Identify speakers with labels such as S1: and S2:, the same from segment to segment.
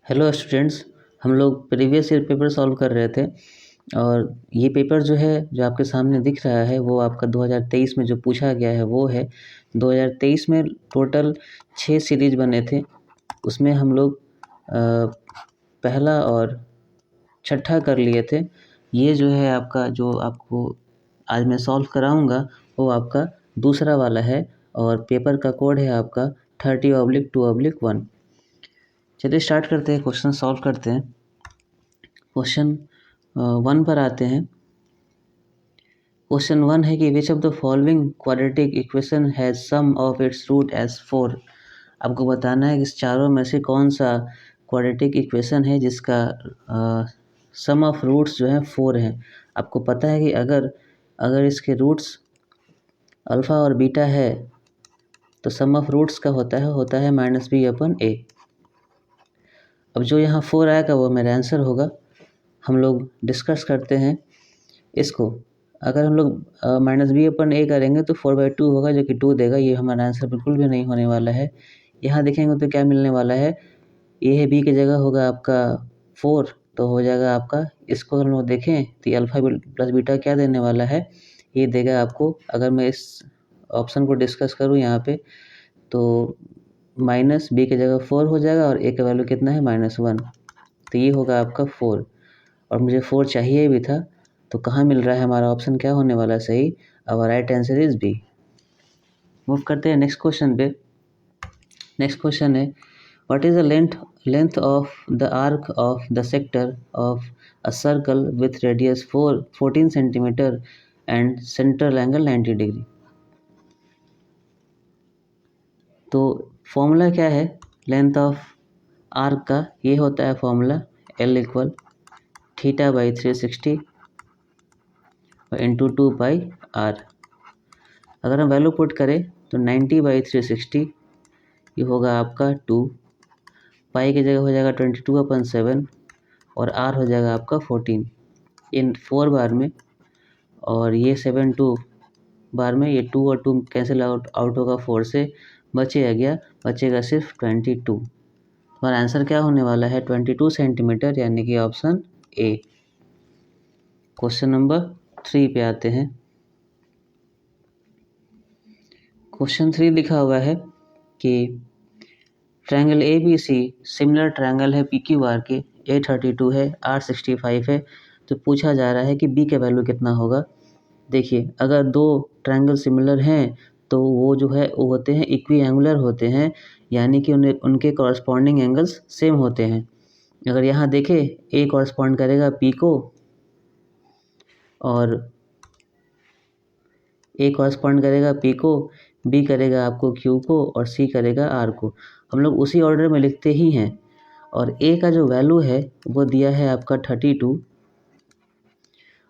S1: Hello students. हम लोग previous year paper solve कर रहे थे और ये पेपर जो आपके सामने दिख रहा है वो आपका 2023 में जो पूछा गया है वो है। 2023 में टोटल 6 सीरीज बने थे, उसमें हम लोग पहला और छठा कर लिए थे। ये जो है आपका, जो आपको आज मैं सॉल्व कराऊंगा वो आपका दूसरा वाला है और पेपर का कोड है आपका 30/2/1। चलिए स्टार्ट करते हैं, क्वेश्चन सॉल्व करते हैं। क्वेश्चन 1 पर आते हैं। क्वेश्चन 1 है कि which of the following quadratic equation has sum of its root as 4। आपको बताना है कि इस चारों में से कौन सा क्वाड्रेटिक इक्वेशन है जिसका सम ऑफ रूट्स जो है 4 है। आपको पता है कि अगर इसके रूट्स अल्फ़ा और बीटा है तो सम ऑफ रूट्स का होता है -b/a। अब जो यहाँ 4 आएगा वो मेरा आंसर होगा। हम लोग डिस्कस करते हैं इसको। अगर हम लोग -b/a करेंगे तो 4/2 होगा जो कि 2 देगा। ये हमारा आंसर बिल्कुल भी नहीं होने वाला है। यहाँ देखेंगे तो क्या मिलने वाला है, ये है b की जगह होगा आपका 4, तो हो जाएगा आपका, इसको हम लोग देखें तो अल्फ़ा प्लस बीटा क्या देने वाला है, ये देगा आपको। अगर मैं इस ऑप्शन को डिस्कस करूँ यहाँ पे तो -b की जगह 4 हो जाएगा और a का वैल्यू कितना है -1, तो ये होगा आपका 4 और मुझे 4 चाहिए भी था। तो कहाँ मिल रहा है हमारा ऑप्शन, क्या होने वाला है सही। Our right answer is B. Move करते हैं नेक्स्ट क्वेश्चन पे। नेक्स्ट क्वेश्चन है what is the length of the arc of the sector of a circle with radius 14 centimetre and central angle 90 degree. तो फॉर्मूला क्या है length of arc का, ये होता है फॉर्मूला L = θ/360 इंटू 2πr। अगर हम वैल्यू पुट करें तो 90/360 ये होगा आपका 2, पाई की जगह हो जाएगा 22/7 और r हो जाएगा आपका 14 इन 4 बार में, और ये 7 2 बार में, ये 2 और 2 कैंसिल आउट होगा, 4 से बचेगा सिर्फ 22। हमारा आंसर क्या होने वाला है 22 सेंटीमीटर, यानी कि ऑप्शन ए। क्वेश्चन नंबर 3 पे आते हैं। क्वेश्चन 3 लिखा हुआ है कि ट्रायंगल ABC सिमिलर ट्रायंगल है PQR के, A32 है, R65 है। तो पूछा जा रहा है कि B का वैल्यू कितना होगा। देखिए, अगर दो ट्रायंगल सिमिलर हैं तो वो जो है वो होते हैं इक्वी एंगुलर होते हैं, यानी कि उनके कॉरस्पॉन्डिंग एंगल्स सेम होते हैं। अगर यहाँ देखें A कॉरस्पॉन्ड करेगा P को और A कॉरस्पॉन्ड करेगा P को, B करेगा आपको Q को और C करेगा R को। हम लोग उसी ऑर्डर में लिखते ही हैं। और A का जो वैल्यू है वो दिया है आपका 32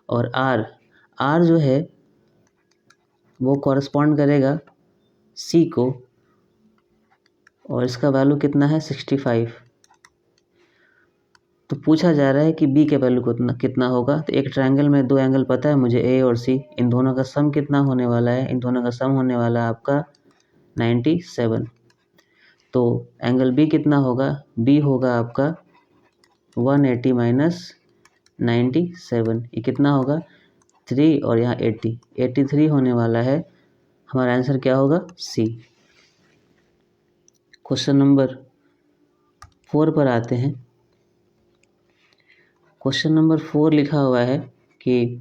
S1: और R जो है वो कॉरस्पॉन्ड करेगा C को और इसका वैल्यू कितना है 65। तो पूछा जा रहा है कि B के वैल्यू कितना होगा। तो एक ट्रायंगल में दो एंगल पता है मुझे A और C, इन दोनों का सम कितना होने वाला है, इन दोनों का सम होने वाला है आपका 97। तो एंगल B कितना होगा, B होगा आपका 180 - 97, ये कितना होगा 3 और यहाँ 83 होने वाला है। हमारा आंसर क्या होगा C। क्वेश्चन नंबर 4 पर आते हैं। क्वेश्चन नंबर 4 लिखा हुआ है कि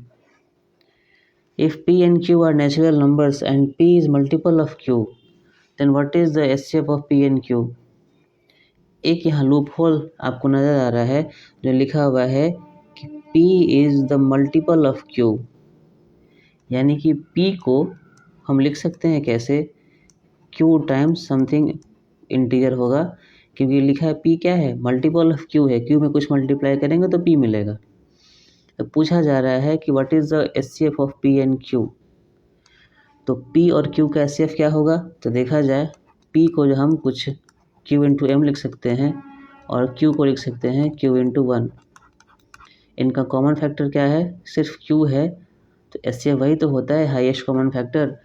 S1: if P and Q are natural numbers and P is multiple of Q, then what is the HCF of P and Q। एक यहाँ लूप होल आपको नज़र आ रहा है जो लिखा हुआ है कि P is the multiple of Q, यानी कि P को हम लिख सकते हैं कैसे, Q टाइम्स समथिंग इंटीजर होगा, क्योंकि लिखा है P क्या है, मल्टीपल ऑफ Q है, Q में कुछ मल्टीप्लाई करेंगे तो P मिलेगा। तो पूछा जा रहा है कि what is the HCF of P and Q। तो P और Q का HCF क्या होगा, तो देखा जाए P को जो हम कुछ Q × M लिख सकते हैं और Q को लिख सकते हैं Q × 1। इनका कॉमन फैक्टर क्या है, सिर्फ Q है, तो HCF वही तो होता है हाईएस्ट कॉमन फैक्टर,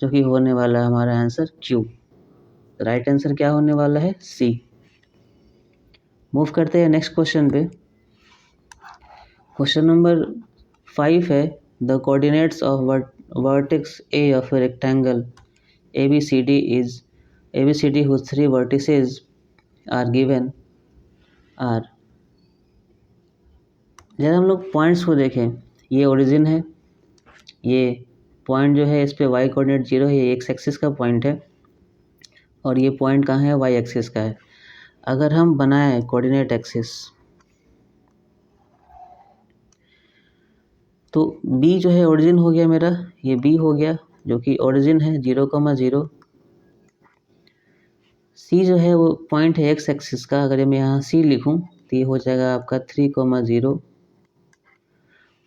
S1: जो कि होने वाला है हमारा आंसर Q। राइट आंसर क्या होने वाला है C। मूव करते हैं नेक्स्ट क्वेश्चन पे। क्वेश्चन नंबर 5 है the coordinates of vertex A of a rectangle ABCD whose 3 vertices are given are। जब हम लोग पॉइंट्स को देखें, ये ओरिजिन है, ये पॉइंट जो है इस पे y कोऑर्डिनेट 0 है, ये एक्स एक्सिस का पॉइंट है, और ये पॉइंट कहाँ है, y एक्सिस का है। अगर हम बनाएं कोऑर्डिनेट एक्सिस तो b जो है ओरिजिन हो गया मेरा, ये b हो गया जो कि ओरिजिन है 0,0। c जो है वो पॉइंट है x एक्सिस का, अगर मैं यहाँ c लिखूँ तो ये हो जाएगा आपका 3,0।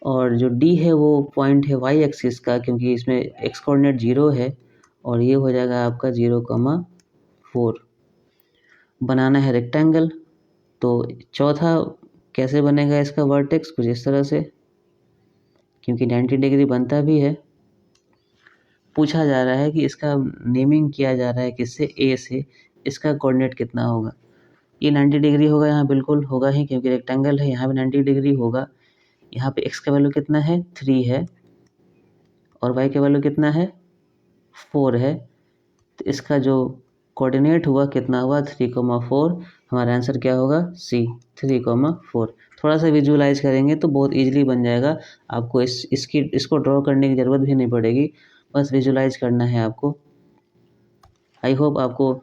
S1: और जो d है वो पॉइंट है y एक्सिस का, क्योंकि इसमें x कोऑर्डिनेट 0 है, और ये हो जाएगा आपका 0,4। बनाना है रेक्टेंगल, तो चौथा कैसे बनेगा इसका वर्टेक्स, कुछ इस तरह से, क्योंकि 90 डिग्री बनता भी है। पूछा जा रहा है कि इसका नेमिंग किया जा रहा है किससे, ए से, इसका कोऑर्डिनेट कितना होगा। ये 90 डिग्री होगा, यहाँ बिल्कुल होगा ही, क्योंकि रेक्टेंगल है, यहाँ भी 90 डिग्री होगा। यहाँ पे x का वैल्यू कितना है, 3 है, और y का वैल्यू कितना है, 4 है। तो इसका जो कोऑर्डिनेट हुआ कितना हुआ, 3,4। हमारा आंसर क्या होगा, C, 3,4। थोड़ा सा विजुअलाइज करेंगे तो बहुत इजीली बन जाएगा, आपको इसको ड्रॉ करने की ज़रूरत भी नहीं पड़ेगी, बस विजुअलाइज करना है आपको। आई होप आपको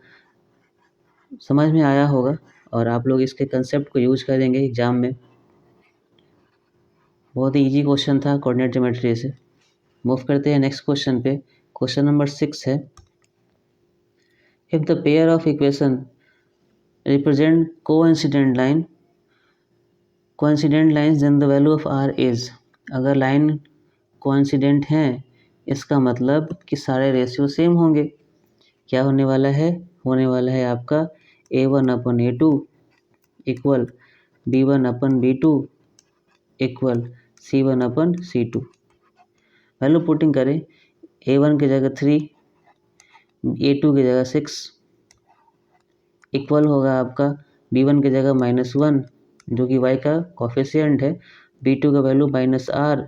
S1: समझ में आया होगा और आप लोग इसके कंसेप्ट को यूज करेंगे एग्जाम में। बहुत ही ईजी क्वेश्चन था कोऑर्डिनेट ज्योमेट्री से। मूव करते हैं नेक्स्ट क्वेश्चन पे। क्वेश्चन नंबर 6 है if the pair of equation represent coincident lines then the value of r is. अगर लाइन कोइंसिडेंट हैं इसका मतलब कि सारे रेशियो सेम होंगे। क्या होने वाला है, होने वाला है आपका a1/a2 equal b1/b2 equal c1/c2। Value putting करें, a1 की जगह 3, a2 की जगह 6 इक्वल होगा आपका b1 की जगह -1 जो कि y का कोफिशिएंट है, b2 का वैल्यू -r,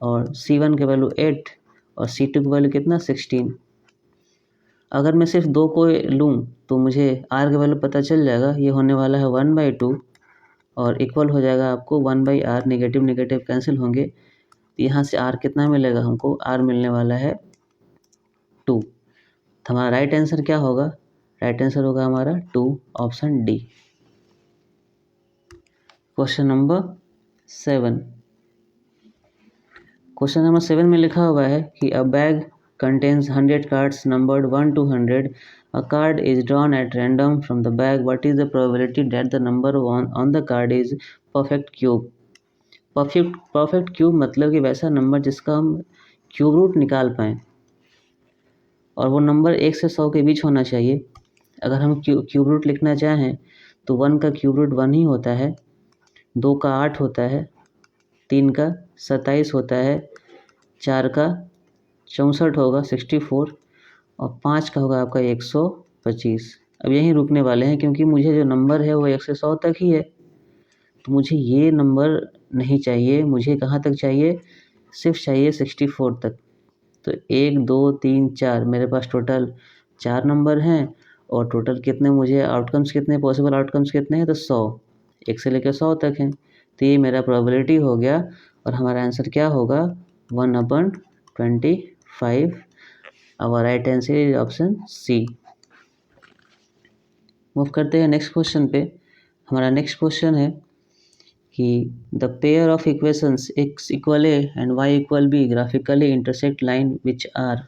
S1: और c1 का वैल्यू 8 और c2 का वैल्यू कितना 16। अगर मैं सिर्फ 2 को लूँ तो मुझे r का वैल्यू पता चल जाएगा, ये होने वाला है 1/2 और इक्वल हो जाएगा आपको 1/r। नेगेटिव नेगेटिव कैंसिल होंगे, तो यहाँ से r कितना मिलेगा हमको, r मिलने वाला है 2। तो हमारा राइट आंसर क्या होगा, राइट आंसर होगा हमारा 2, option D. Question number 7। Question number 7 में लिखा हुआ है कि अ bag contains 100 cards numbered 1 to 100. A card is drawn at random from the bag. What is the probability that the number on the card is perfect cube? Perfect cube मतलब कि वैसा number जिसका हम क्यूब रूट निकाल पाएँ, और वो number 1 से 100 के बीच होना चाहिए। अगर हम क्यूब रूट लिखना चाहें तो 1 का क्यूब रूट 1 ही होता है, 2 का 8 होता है, 3 का 27 होता है, 4 का 64 होगा 64, और 5 का होगा आपका 125। अब यहीं रुकने वाले हैं क्योंकि मुझे जो नंबर है वो 1 से 100 तक ही है, तो मुझे ये नंबर नहीं चाहिए, मुझे कहाँ तक चाहिए, सिर्फ चाहिए 64 तक। तो 1 2 3 4 मेरे पास टोटल 4 नंबर हैं, और टोटल कितने मुझे आउटकम्स कितने, पॉसिबल आउटकम्स कितने हैं, तो 100, 1 से लेकर 100 तक हैं। तो ये मेरा प्रोबेबिलिटी हो गया, और हमारा आंसर क्या होगा, 1/25। Our right answer is option C. Move करते हैं नेक्स्ट क्वेश्चन पे। हमारा नेक्स्ट क्वेश्चन है कि the pair of equations x equal a and y equal b graphically intersect line which are.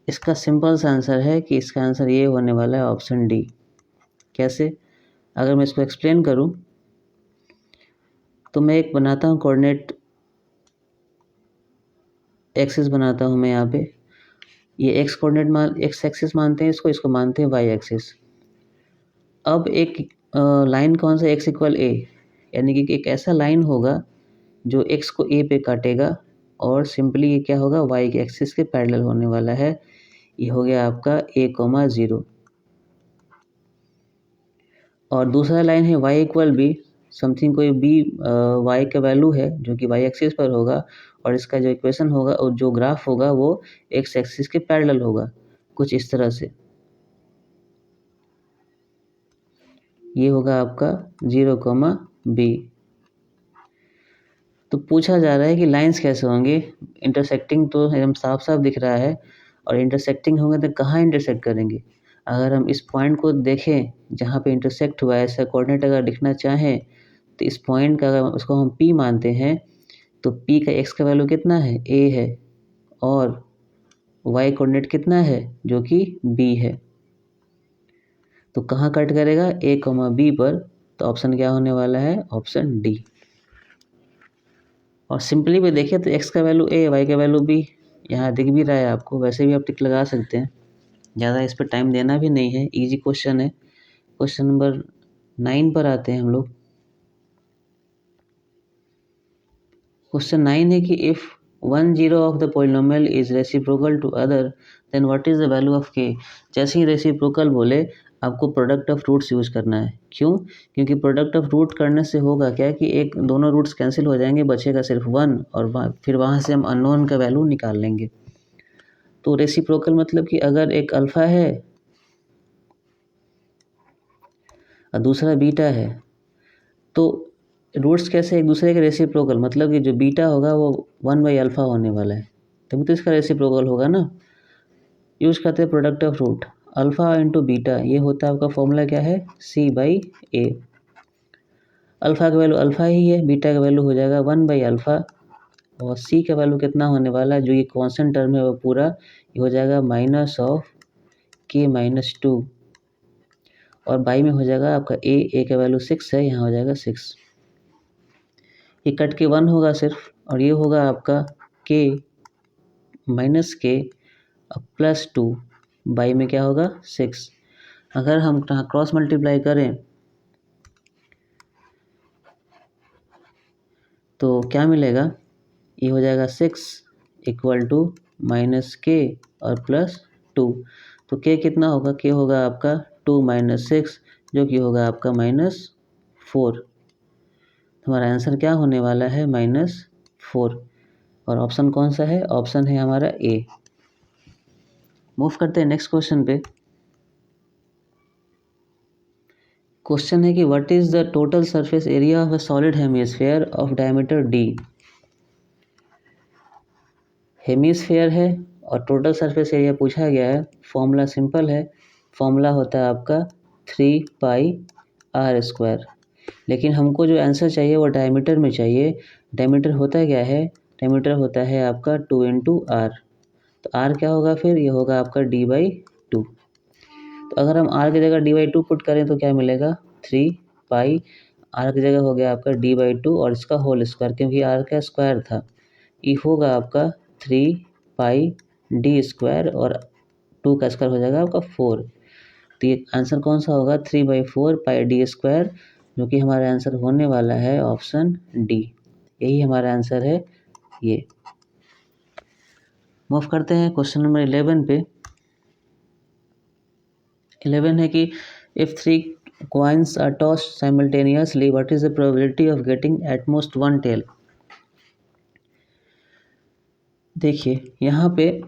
S1: इसका सिंपल सा आंसर है कि इसका आंसर ये होने वाला है ऑप्शन डी। कैसे, अगर मैं इसको एक्सप्लेन करूं तो मैं एक बनाता हूं कोऑर्डिनेट एक्सिस बनाता हूं मैं यहाँ पे, ये x कोऑर्डिनेट x एक्सिस मानते हैं इसको मानते हैं y एक्सिस। अब एक लाइन कौन सा, x इक्वल a, यानी कि एक ऐसा लाइन होगा जो x को a पे काटेगा, और सिंपली ये क्या होगा, y के एक्सिस के पैरेलल होने वाला है। ये हो गया आपका a, 0। और दूसरा लाइन है y इक्वल बी, समथिंग कोई b y का वैल्यू है जो कि y एक्सिस पर होगा, और इसका जो इक्वेशन होगा और जो ग्राफ होगा वो x एक्सिस के पैरेलल होगा, कुछ इस तरह से। ये होगा आपका 0, b। तो पूछा जा रहा है कि लाइंस कैसे होंगे, इंटरसेक्टिंग तो एकदम साफ साफ दिख रहा है, और इंटरसेक्टिंग होंगे तो कहाँ इंटरसेक्ट करेंगे। अगर हम इस पॉइंट को देखें जहाँ पे इंटरसेक्ट हुआ है, ऐसा कोऑर्डिनेट अगर लिखना चाहें तो इस पॉइंट का अगर उसको हम P मानते हैं तो P का x का वैल्यू कितना है, a है, और y कोऑर्डिनेट कितना है जो कि b है। तो कहाँ कट करेगा, a, b पर। तो ऑप्शन क्या होने वाला है, ऑप्शन डी। और सिंपली भी देखें तो x का वैल्यू a, y का वैल्यू b यहाँ दिख भी रहा है आपको, वैसे भी आप टिक लगा सकते हैं, ज़्यादा इस पर टाइम देना भी नहीं है, इजी क्वेश्चन है। क्वेश्चन नंबर 9 पर आते हैं हम लोग। क्वेश्चन 9 है कि if 1 0 of the polynomial is reciprocal to other then what is the value of k। जैसे ही रेसिप्रोकल बोले आपको प्रोडक्ट ऑफ रूट्स यूज़ करना है। क्यों, क्योंकि प्रोडक्ट ऑफ रूट करने से होगा क्या कि एक दोनों रूट्स कैंसिल हो जाएंगे, बचेगा सिर्फ 1, और फिर वहाँ से हम अननोन का वैल्यू निकाल लेंगे। तो रेसिप्रोकल मतलब कि अगर एक अल्फ़ा है और दूसरा बीटा है तो रूट्स कैसे एक दूसरे के रेसिप्रोकल, मतलब कि जो बीटा होगा वो 1/अल्फ़ा होने वाला है, तभी तो इसका रेसिप्रोकल होगा ना। यूज़ करते हैं product of root, alpha into beta, ये होता है आपका फॉर्मूला क्या है, c/a। अल्फ़ा का वैल्यू अल्फ़ा ही है, बीटा का वैल्यू हो जाएगा 1/अल्फ़ा, और c का वैल्यू कितना होने वाला है, जो ये कॉन्स्टेंट टर्म है वो पूरा ये हो जाएगा -k-2, और बाई में हो जाएगा आपका a का वैल्यू 6 है, यहाँ हो जाएगा 6। ये कट के 1 होगा सिर्फ, और ये होगा आपका k -k +2, बाई में क्या होगा 6। अगर हम क्रॉस मल्टीप्लाई करें तो क्या मिलेगा, ये हो जाएगा 6 इक्वल टू -k और +2। तो k कितना होगा, k होगा आपका 2 - 6 जो कि होगा आपका -4। हमारा आंसर क्या होने वाला है, -4। और ऑप्शन कौन सा है, ऑप्शन है हमारा ए। मूव करते हैं नेक्स्ट क्वेश्चन पे। क्वेश्चन है कि what is the total surface area of a solid hemisphere of diameter d। Hemisphere है और टोटल सरफेस एरिया पूछा गया है। फॉर्मूला सिंपल है, फॉर्मूला होता है आपका 3πr²। लेकिन हमको जो आंसर चाहिए वो डायमीटर में चाहिए। डायमीटर होता क्या है, डायमीटर होता है आपका 2 × r। तो r क्या होगा फिर, ये होगा आपका d/2। तो अगर हम r की जगह d/2 पुट करें तो क्या मिलेगा, 3π, r की जगह हो गया आपका d/2 और इसका होल स्क्वायर, क्योंकि r का स्क्वायर था, ये होगा आपका 3πd² और 2 का स्क्वायर हो जाएगा आपका 4। तो ये आंसर कौन सा होगा, 3/4πd², जो कि हमारा आंसर होने वाला है ऑप्शन डी। यही हमारा आंसर है ये। मूव करते हैं क्वेश्चन नंबर 11 पे। 11 है कि if 3 coins are tossed simultaneously what is the probability of getting at most one tail। देखिए यहाँ पे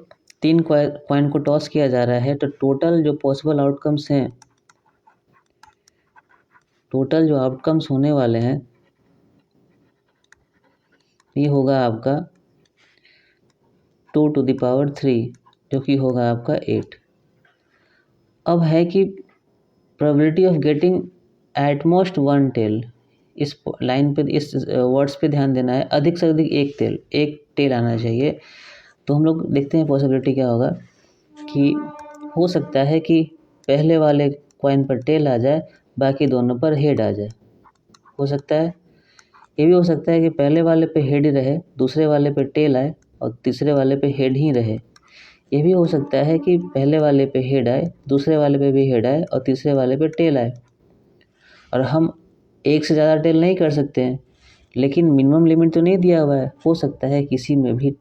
S1: 3 कॉइन को टॉस किया जा रहा है, तो टोटल जो पॉसिबल आउटकम्स हैं, टोटल जो आउटकम्स होने वाले हैं ये होगा आपका 2⁻³ जो कि होगा आपका 8। अब है कि probability of getting at most one tail, इस लाइन पे, इस वर्ड्स पे ध्यान देना है, अधिक से अधिक एक टेल आना चाहिए। तो हम लोग देखते हैं पॉसिबिलिटी क्या होगा, कि हो सकता है कि पहले वाले कॉइन पर टेल आ जाए, बाकी दोनों पर हेड आ जाए। हो सकता है, ये भी हो सकता है कि पहले वाले पे हेड ही रहे, दूसरे वाले पे टेल आए और तीसरे वाले पे हेड ही रहे। ये भी हो सकता है कि पहले वाले पे हेड आए, दूसरे वाले पे भी हेड आए और तीसरे वाले पे टेल आए। और हम एक से ज़्यादा टेल नहीं कर सकते हैं, लेकिन मिनिमम लिमिट तो नहीं दिया हुआ है, हो सकता है किसी में भी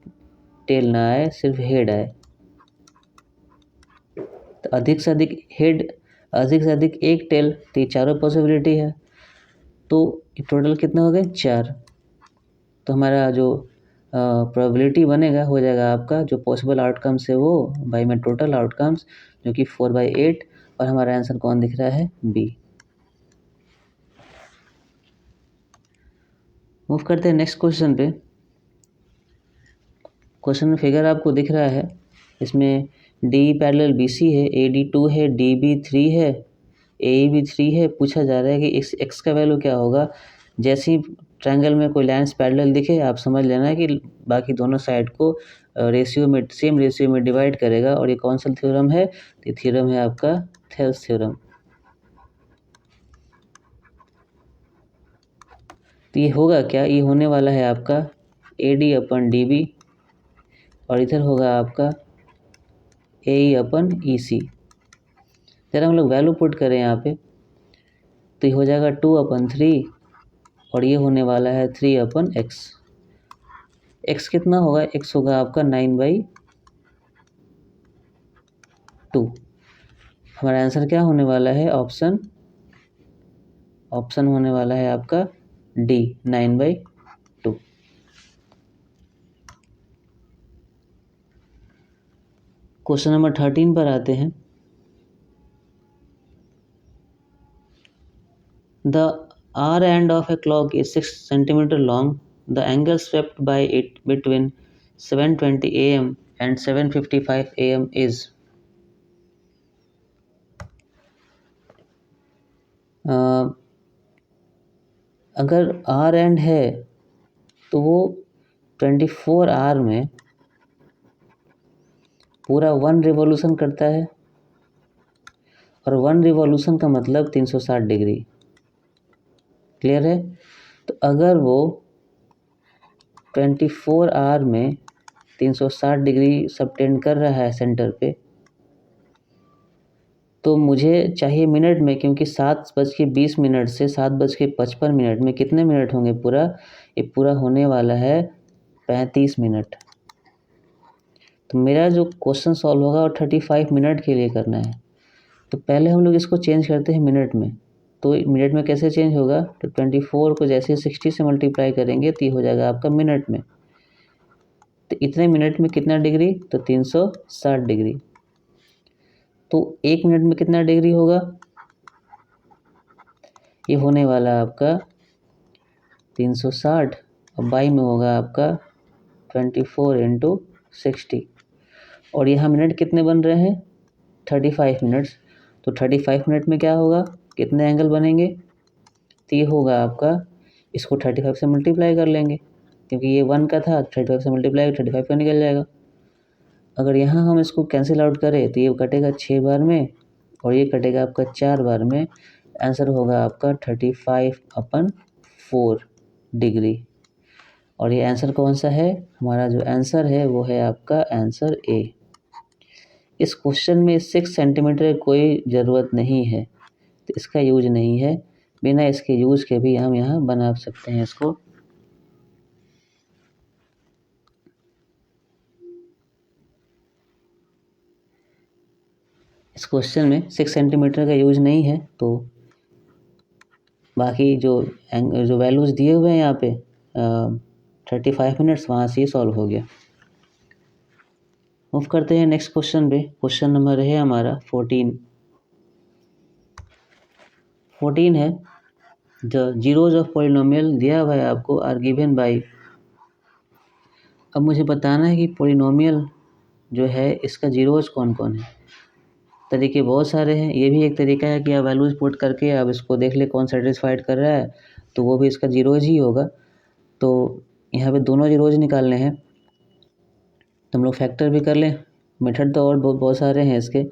S1: टेल ना आए, सिर्फ हेड आए। तो अधिक से अधिक हेड अधिक से अधिक एक टेल, तो ये चारों पॉसिबिलिटी है, तो टोटल कितना हो गए 4। तो हमारा जो प्रोबेबिलिटी बनेगा हो जाएगा आपका जो पॉसिबल आउटकम्स है वो बाई में टोटल आउटकम्स, जो कि 4/8, और हमारा आंसर कौन दिख रहा है, बी। मूव करते हैं नेक्स्ट क्वेश्चन पे। क्वेश्चन में फिगर आपको दिख रहा है, इसमें डी पैरेलल बी सी है, ए डी 2 है, डी बी 3 है, ए बी 3 है। पूछा जा रहा है कि इस एक्स का वैल्यू क्या होगा। जैसे ही ट्रायंगल में कोई लाइन्स पैरेलल दिखे आप समझ लेना है कि बाकी दोनों साइड को रेशियो में, सेम रेशियो में डिवाइड करेगा। और ये कौन सा थ्योरम है, तो थ्योरम है आपका थेल्स थ्योरम। तो ये होगा क्या, ये होने वाला है आपका A D upon D B, और इधर होगा आपका ए ई अपन ई सी। जरा हम लोग वैल्यू पुट करें यहाँ पे, तो ये हो जाएगा 2/3, और ये होने वाला है 3/x। x कितना होगा, x होगा आपका 9/2। हमारा आंसर क्या होने वाला है, ऑप्शन होने वाला है आपका डी, 9/2। क्वेश्चन नंबर 13 पर आते हैं। The R end of a clock is 6 centimeter long. The angle swept by it between 7:20 a.m. and 7:55 a.m. is अगर R end है तो वो 24 आवर में पूरा 1 रिवॉल्यूशन करता है, और 1 रिवॉल्यूशन का मतलब 360 डिग्री। क्लियर है। तो अगर वो 24 आवर में 360 डिग्री सबटेंड कर रहा है सेंटर पे, तो मुझे चाहिए मिनट में, क्योंकि 7:20 से 7:55 में कितने मिनट होंगे पूरा, ये पूरा होने वाला है 35 मिनट। तो मेरा जो क्वेश्चन सॉल्व होगा वो 35 मिनट के लिए करना है। तो पहले हम लोग इसको चेंज करते हैं मिनट में। तो मिनट में कैसे चेंज होगा, तो 24 को जैसे 60 से मल्टीप्लाई करेंगे तो ये हो जाएगा आपका मिनट में। तो इतने मिनट में कितना डिग्री, तो 360 डिग्री। तो 1 मिनट में कितना डिग्री होगा, ये होने वाला आपका 360, और बाई में होगा आपका 24 × 60, और यहाँ मिनट कितने बन रहे हैं, 35 मिनट्स। तो 35 मिनट में क्या होगा, कितने एंगल बनेंगे, तो ये होगा आपका, इसको 35 से मल्टीप्लाई कर लेंगे, क्योंकि ये 1 का था, 35 से मल्टीप्लाई 35 का निकल जाएगा। अगर यहाँ हम इसको कैंसिल आउट करें तो ये कटेगा 6 बार में, और ये कटेगा आपका 4 बार में। आंसर होगा आपका 35/4 डिग्री। और ये आंसर कौन सा है, हमारा जो आंसर है वो है आपका आंसर ए। इस क्वेश्चन में 6 सेंटीमीटर की कोई ज़रूरत नहीं है, तो इसका यूज नहीं है। बिना इसके यूज के भी हम यहाँ बना सकते हैं इसको। इस क्वेश्चन में 6 सेंटीमीटर का यूज नहीं है, तो बाकी जो वैल्यूज़ दिए हुए हैं यहाँ पे 35 मिनट्स, वहाँ से ही सॉल्व हो गया। मूव करते हैं नेक्स्ट क्वेश्चन पे। क्वेश्चन नंबर है हमारा 14 है, द जीरोज ऑफ पॉलिनोमियल दिया हुआ है आपको, आर गिवन बाई। अब मुझे बताना है कि पॉलिनोमियल जो है इसका जीरोज कौन कौन है। तरीके बहुत सारे हैं, ये भी एक तरीका है कि आप वैल्यूज पुट करके आप इसको देख ले कौन सेटिस्फाइड कर रहा है, तो वो भी इसका जीरोज ही होगा। तो यहाँ पे दोनों जीरोज निकालने हैं, तो हम लोग फैक्टर भी कर लें। मेथड तो और बहुत सारे हैं इसके,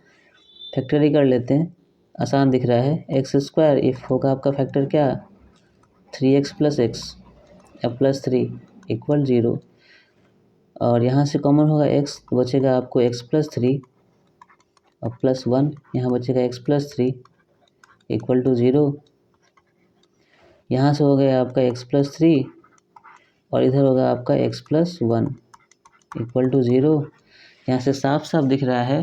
S1: फैक्टर ही कर लेते हैं, आसान दिख रहा है। x² इफ होगा आपका फैक्टर क्या, 3x + x अब +3 = 0, और यहाँ से कॉमन होगा x, बचेगा आपको x + 3 और +1, यहाँ बचेगा x + 3 = 0। यहाँ से हो गया आपका x + 3 और इधर होगा आपका x + 1 = 0। यहाँ से साफ साफ दिख रहा है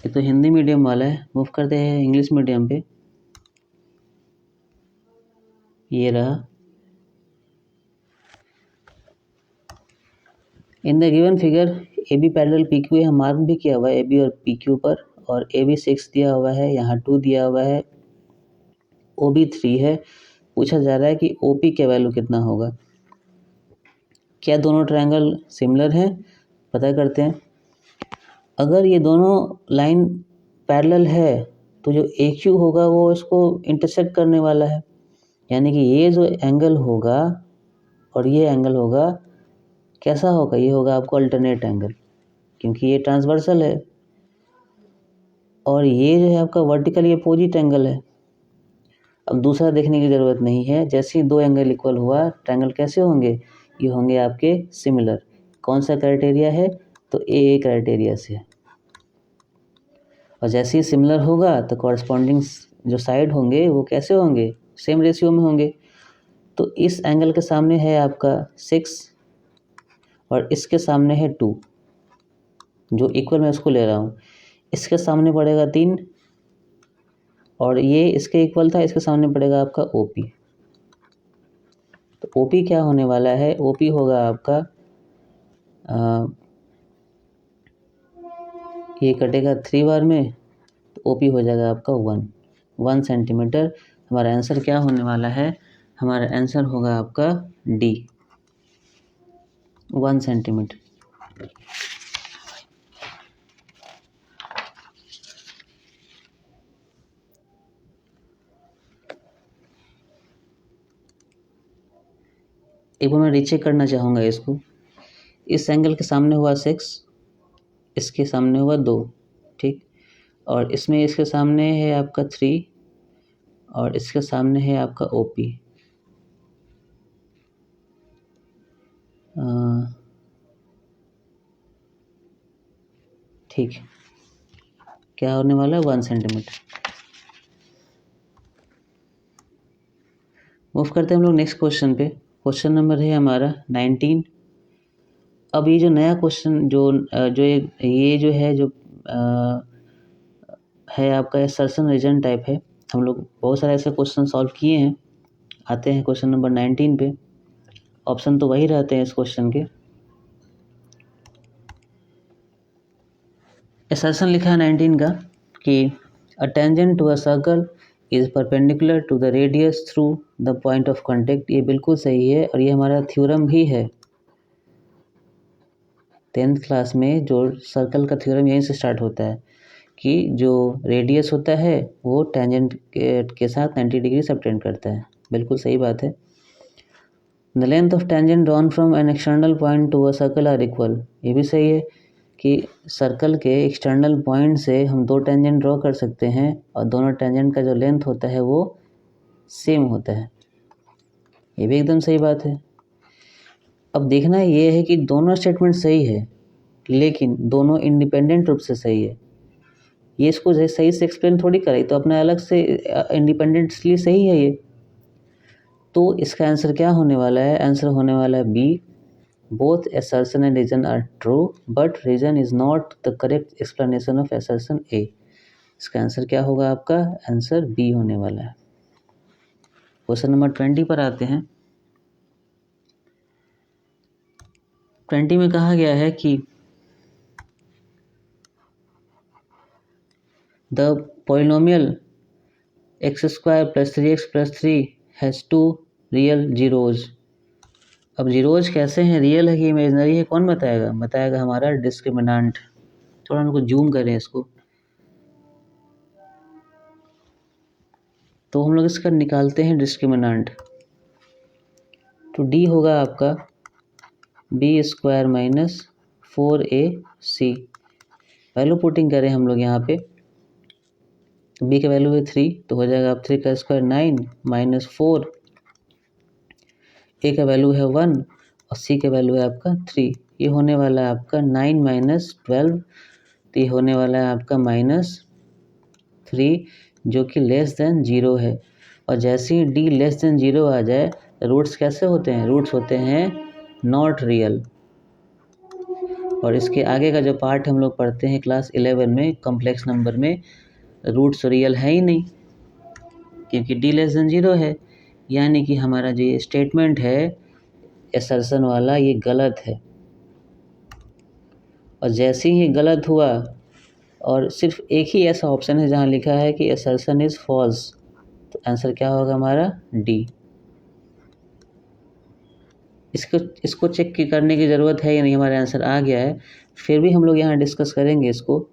S1: ये तो हिंदी मीडियम वाला है, मूव करते हैं इंग्लिश मीडियम पे। ये रहा। In the given figure A B parallel P Q, यहाँ मार्क भी किया हुआ है ए बी और पी क्यू पर, और ए बी 6 दिया हुआ है, यहाँ 2 दिया हुआ है, ओ बी 3 है। पूछा जा रहा है कि ओ पी का वैल्यू कितना होगा। क्या दोनों ट्रायंगल सिमिलर हैं? पता करते हैं। अगर ये दोनों लाइन पैरेलल है तो जो ए क्यू होगा वो इसको इंटरसेक्ट करने वाला है, यानी कि ये जो एंगल होगा और ये एंगल होगा, कैसा होगा? ये होगा आपको अल्टरनेट एंगल, क्योंकि ये ट्रांसवर्सल है और ये जो है आपका वर्टिकली अपोजिट एंगल है। अब दूसरा देखने की ज़रूरत नहीं है, जैसे ही दो एंगल इक्वल हुआ, ट्रायंगल कैसे होंगे? ये होंगे आपके सिमिलर। कौन सा क्राइटेरिया है? तो ए क्राइटेरिया से। और जैसे ही सिमिलर होगा तो कॉरस्पॉन्डिंग जो साइड होंगे वो कैसे होंगे? सेम रेशियो में होंगे। तो इस एंगल के सामने है आपका 6 और इसके सामने है 2, जो इक्वल मैं उसको ले रहा हूँ। इसके सामने पड़ेगा 3 और ये इसके इक्वल था, इसके सामने पड़ेगा आपका ओ पी। तो ओ पी क्या होने वाला है? ओ पी होगा आपका ये कटेगा 3 बार में, तो ओ पी हो जाएगा आपका 1 सेंटीमीटर। हमारा आंसर क्या होने वाला है? हमारा आंसर होगा आपका डी, 1 सेंटीमीटर। एक बार मैं रीचेक करना चाहूँगा इसको। इस एंगल के सामने हुआ 6, इसके सामने हुआ 2, ठीक, और इसमें इसके सामने है आपका 3 और इसके सामने है आपका ओ पी। ठीक है, क्या होने वाला है? 1 सेंटीमीटर। मूव करते हैं हम लोग नेक्स्ट क्वेश्चन पे। क्वेश्चन नंबर है हमारा 19। अब ये जो नया क्वेश्चन जो ये जो है जो है आपका सर्सन रीजन टाइप है। हम लोग बहुत सारे ऐसे क्वेश्चन सॉल्व किए हैं। आते हैं क्वेश्चन नंबर 19 पे। ऑप्शन तो वही रहते हैं इस क्वेश्चन के। असर्शन लिखा है 19 का कि a tangent to a circle is perpendicular to the radius through the point of contact. ये बिल्कुल सही है और ये हमारा थ्योरम भी है। 10th क्लास में जो सर्कल का थ्योरम यहीं से स्टार्ट होता है कि जो रेडियस होता है वो टेंजेंट के साथ 90 डिग्री सबटेंड करता है। बिल्कुल सही बात है। The length of tangent drawn from an external point to a circle are equal. ये भी सही है कि सर्कल के एक्सटर्नल पॉइंट से हम 2 टेंजेंट ड्रॉ कर सकते हैं और दोनों टेंजेंट का जो लेंथ होता है वो सेम होता है। ये भी एकदम सही बात है। अब देखना ये है कि दोनों स्टेटमेंट सही है, लेकिन दोनों इंडिपेंडेंट रूप से सही है। ये इसको सही से एक्सप्लेन थोड़ी कराई, तो अपना अलग से इंडिपेंडेंटली सही है ये। तो इसका आंसर क्या होने वाला है? आंसर होने वाला है B, both assertion and reason are true but reason is not the correct explanation of assertion A। इसका आंसर क्या होगा? आपका आंसर बी होने वाला है। क्वेश्चन नंबर 20 पर आते हैं। 20 में कहा गया है कि the polynomial x² + 3x + 3 has 2 real zeros. अब जीरोज कैसे हैं? रियल है कि इमेजनरी है? कौन बताएगा? बताएगा हमारा डिस्क्रिमिनेंट। थोड़ा हम लोग जूम करें इसको, तो हम लोग इसका निकालते हैं डिस्क्रिमिनेंट। तो डी होगा आपका b² - 4ac। वैल्यू पुटिंग करें हम लोग यहाँ पे। बी का वैल्यू है 3, तो हो जाएगा आप 3 का स्क्वायर 9 - 4। ए का वैल्यू है 1 और सी का वैल्यू है आपका 3। ये होने वाला है आपका 9 - 12, तो ये होने वाला है आपका -3, जो कि लेस देन 0 है। और जैसे ही डी लेस देन 0 आ जाए, रूट्स कैसे होते हैं? रूट्स होते हैं नॉट रियल। और इसके आगे का जो पार्ट हम लोग पढ़ते हैं क्लास 11 में कॉम्प्लेक्स नंबर में, रूट्स रियल है ही नहीं क्योंकि d<0 है, यानी कि हमारा जो ये स्टेटमेंट है असर्शन वाला ये गलत है। और जैसे ही गलत हुआ और सिर्फ एक ही ऐसा ऑप्शन है जहाँ लिखा है कि असर्शन इज़ फॉल्स, तो आंसर क्या होगा हमारा डी। इसको चेक करने की ज़रूरत है या नहीं, हमारा आंसर आ गया है, फिर भी हम लोग यहाँ डिस्कस करेंगे इसको।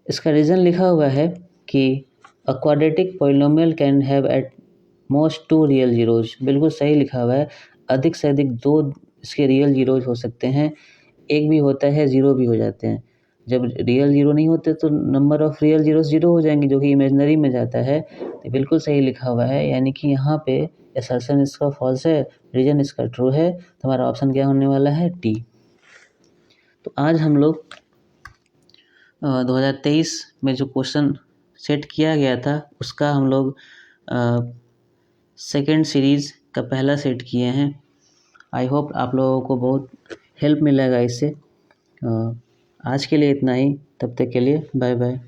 S1: इसका रीज़न लिखा हुआ है कि a quadratic polynomial can have at most 2 real zeros, बिल्कुल सही लिखा हुआ है। अधिक से अधिक 2 इसके रियल ज़ीरोज़ हो सकते हैं, एक भी होता है, ज़ीरो भी हो जाते हैं। जब रियल ज़ीरो नहीं होते तो नंबर ऑफ़ रियल ज़ीरोज़ 0 हो जाएंगे, जो कि इमेजिनरी में जाता है। तो बिल्कुल सही लिखा हुआ है, यानी कि यहाँ पे असर्शन इसका फॉल्स है, रीजन इसका ट्रू है, तो हमारा ऑप्शन क्या होने वाला है डी। तो आज हम लोग 2023 में जो क्वेश्चन सेट किया गया था उसका हम लोग सेकेंड सीरीज़ का पहला सेट किए हैं। आई होप आप लोगों को बहुत हेल्प मिलेगा इससे। आज के लिए इतना ही, तब तक के लिए बाय बाय।